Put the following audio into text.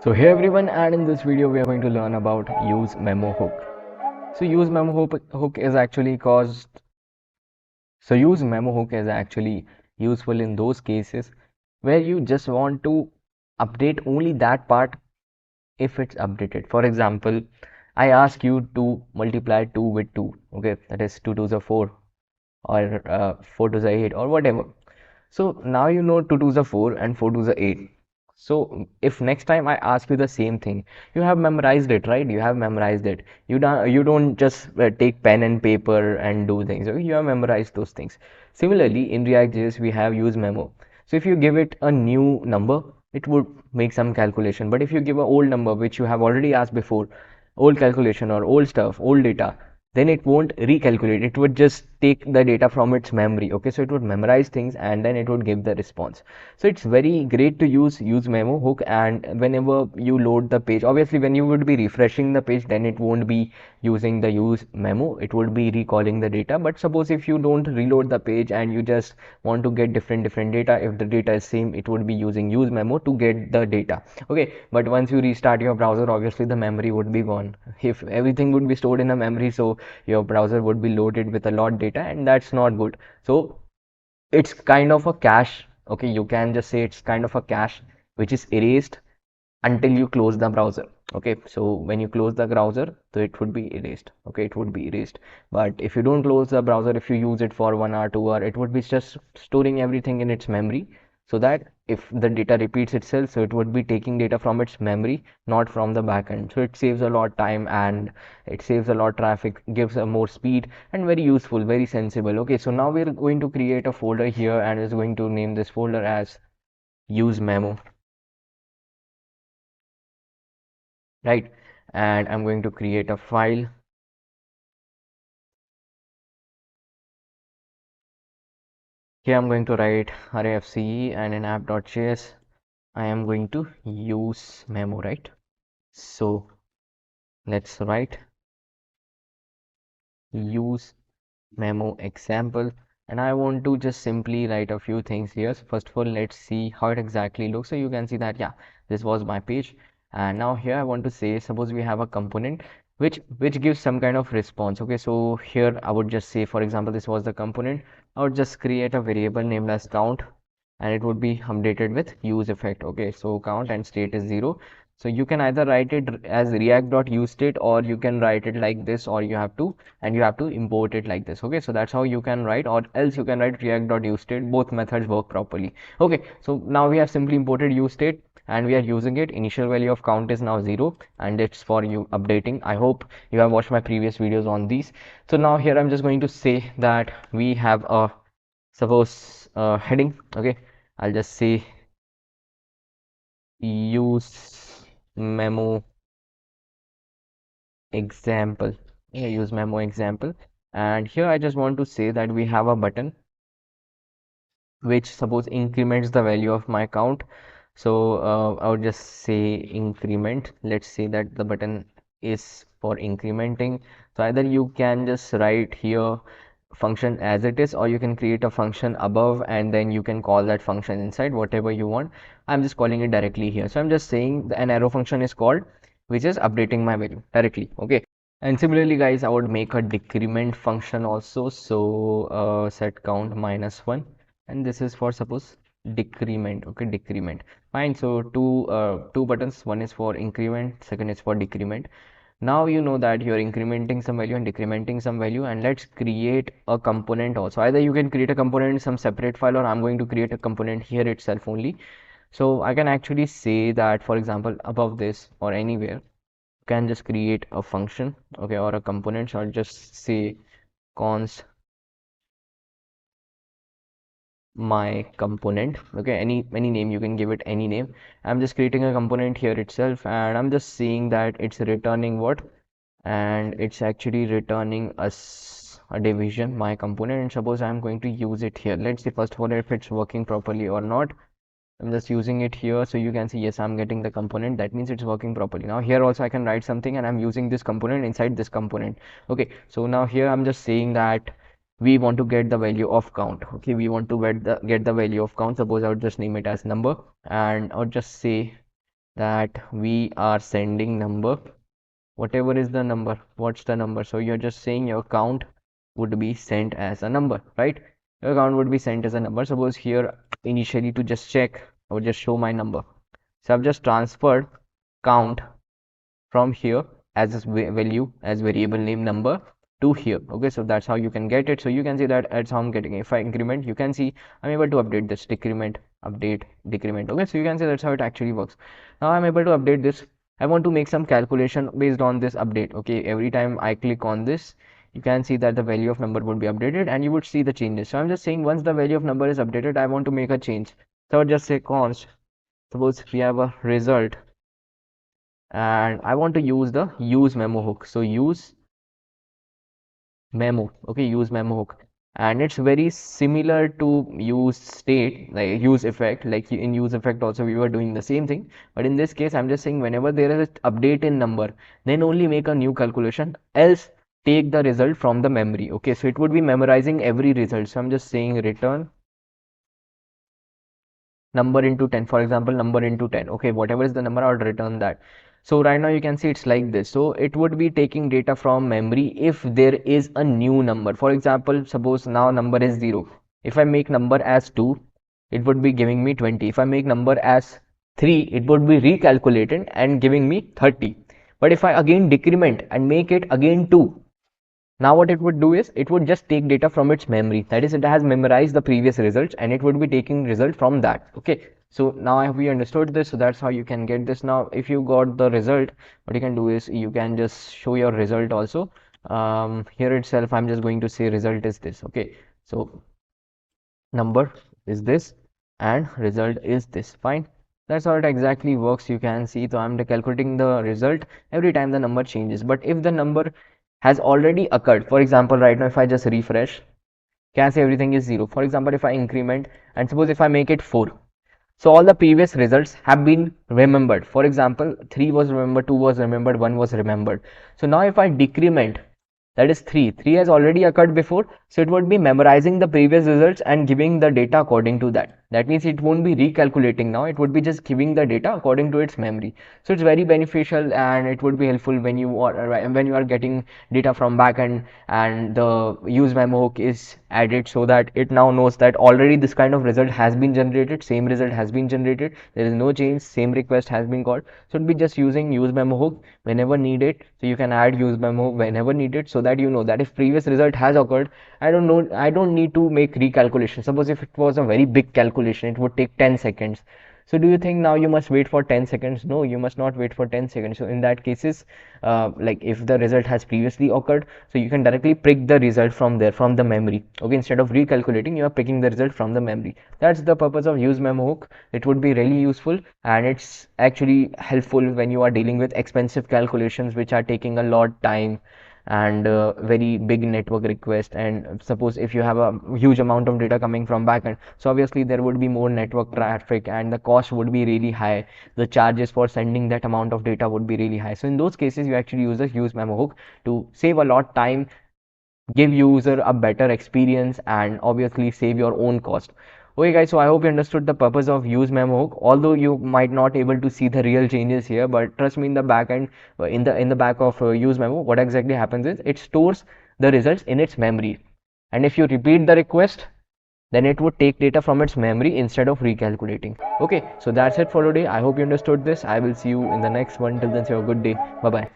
So hey everyone, and in this video we are going to learn about use memo hook. So use memo hook is actually use memo hook is actually useful in those cases where you just want to update only that part if it's updated. For example, I ask you to multiply 2 with 2, okay, that is 2 2s are 4, or 4 2s are 8, or whatever. So now you know 2 2s are 4 and 4 2s are 8. So if next time I ask you the same thing, you have memorized it, right? You have memorized it. You don't just take pen and paper and do things. Okay? You have memorized those things. Similarly, in React.js we have use memo. So if you give it a new number, it would make some calculation. But if you give an old number which you have already asked before, old calculation or old stuff, old data, then it won't recalculate. It would just take the data from its memory. Okay, so it would memorize things and then it would give the response. So it's very great to use memo hook. And whenever you load the page, obviously when you would be refreshing the page, then it won't be using the use memo, it would be recalling the data. But suppose if you don't reload the page and you just want to get different data, if the data is same, it would be using use memo to get the data. Okay, but once you restart your browser, obviously the memory would be gone. If everything would be stored in a memory, so your browser would be loaded with a lot data, and that's not good. So it's kind of a cache. Okay, you can just say it's kind of a cache which is erased until you close the browser. Okay, so when you close the browser, so it would be erased. Okay, it would be erased. But if you don't close the browser, if you use it for 1 hour, 2 hour, it would be just storing everything in its memory, so that if the data repeats itself, so it would be taking data from its memory, not from the backend. So it saves a lot time and it saves a lot traffic, gives a more speed, and very useful, very sensible. Okay, so now we're going to create a folder here and is going to name this folder as use memo, right? And I'm going to create a file. Here I'm going to write arrayfce, and in app.js I am going to use memo, right? So let's write use memo example, and I want to just simply write a few things here. So first of all, let's see how it exactly looks. So you can see that, yeah, this was my page. And now here I want to say, suppose we have a component which gives some kind of response. Okay, so here I would just say, for example, this was the component. I would just create a variable named as count, and it would be updated with use effect. Okay, so count and state is 0. So you can either write it as react.useState, or you can write it like this, or you have to import it like this. Okay, so that's how you can write, or else you can write react.useState. Both methods work properly. Okay, so now we have simply imported useState and we are using it. Initial value of count is now 0, and it's for you updating. I hope you have watched my previous videos on these. So now here I'm just going to say that we have a, suppose, heading. Okay, I'll just say use memo example. Yeah, use memo example. And here I just want to say that we have a button which suppose increments the value of my count. So I would just say increment. Let's say that the button is for incrementing. So either you can just write here function as it is, or you can create a function above and then you can call that function inside, whatever you want. I'm just calling it directly here. So I'm just saying an arrow function is called, which is updating my value directly. Okay, and similarly guys, I would make a decrement function also. So set count -1, and this is for, suppose, decrement. Okay, decrement. Fine. So two buttons, one is for increment, second is for decrement. Now you know that you're incrementing some value and decrementing some value, and let's create a component also. Either you can create a component in some separate file, or I'm going to create a component here itself only. So I can actually say that, for example, above this or anywhere, you can just create a function, okay, or a component. So I'll just say const my component. Okay, any name, you can give it any name. I'm just creating a component here itself, and I'm just saying that it's returning what, and it's actually returning us a division, my component. And suppose I'm going to use it here. Let's see first of all if it's working properly or not. I'm just using it here, so you can see, yes, I'm getting the component. That means it's working properly. Now here also I can write something, and I'm using this component inside this component. Okay, so now here I'm just saying that we want to get the value of count. Okay, we want to get the value of count. Suppose I would just name it as number, and I would just say that we are sending number, whatever is the number. What's the number? So you're just saying your count would be sent as a number, right? Your count would be sent as a number. Suppose here initially, to just check, I would just show my number. So I've just transferred count from here as this value, as variable name number, to here. Okay, so that's how you can get it. So you can see that that's how I'm getting it. If I increment, you can see I'm able to update this, decrement, update, decrement. Okay, so you can see that's how it actually works. Now I'm able to update this. I want to make some calculation based on this update. Okay, every time I click on this, you can see that the value of number would be updated and you would see the changes. So I'm just saying, once the value of number is updated, I want to make a change. So I'll just say const, suppose we have a result, and I want to use the use memo hook. So use memo, okay, use memo hook, and it's very similar to use state, like use effect. Like in use effect also we were doing the same thing, but in this case I'm just saying whenever there is an update in number, then only make a new calculation, else take the result from the memory. Okay, so it would be memorizing every result. So I'm just saying return number into 10, for example, number into 10. Okay, whatever is the number, I would return that. So right now you can see it's like this. So it would be taking data from memory if there is a new number. For example, suppose now number is 0. If I make number as 2, it would be giving me 20. If I make number as 3, it would be recalculated and giving me 30. But if I again decrement and make it again 2, now what it would do is it would just take data from its memory. That is, it has memorized the previous results and it would be taking result from that. Okay, so now have we understood this? So that's how you can get this. Now if you got the result, what you can do is you can just show your result also. Here itself I'm just going to say result is this. Okay, so number is this and result is this. Fine, that's how it exactly works. You can see, so I'm calculating the result every time the number changes. But if the number has already occurred, for example, right now if I just refresh, can say everything is 0. For example, if I increment and suppose if I make it 4, so all the previous results have been remembered. For example, 3 was remembered, 2 was remembered, 1 was remembered. So now if I decrement, that is 3 has already occurred before, so it would be memorizing the previous results and giving the data according to that. That means it won't be recalculating now, it would be just giving the data according to its memory. So it's very beneficial and it would be helpful when you are getting data from backend and the use memo hook is added, so that it now knows that already this kind of result has been generated, same result has been generated, there is no change, same request has been called. So it'll be just using use memo hook whenever needed. So you can add use memo whenever needed, so that you know that if previous result has occurred, I don't need to make recalculation. Suppose if it was a very big calculation, it would take 10 seconds. So do you think now you must wait for 10 seconds? No, you must not wait for 10 seconds. So in that cases, like if the result has previously occurred, so you can directly pick the result from there, from the memory. Okay, instead of recalculating, you are picking the result from the memory. That's the purpose of use memo hook. It would be really useful and it's actually helpful when you are dealing with expensive calculations which are taking a lot time and very big network request. And suppose if you have a huge amount of data coming from backend, so obviously there would be more network traffic and the cost would be really high, the charges for sending that amount of data would be really high. So in those cases you actually use the use memo hook to save a lot time, give user a better experience, and obviously save your own cost. Okay guys, so I hope you understood the purpose of use memo hook, although you might not able to see the real changes here, but trust me, in the back end, in the back of use memo, what exactly happens is it stores the results in its memory, and if you repeat the request, then it would take data from its memory instead of recalculating. Okay, so that's it for today. I hope you understood this. I will see you in the next one. Till then, say a good day. Bye bye.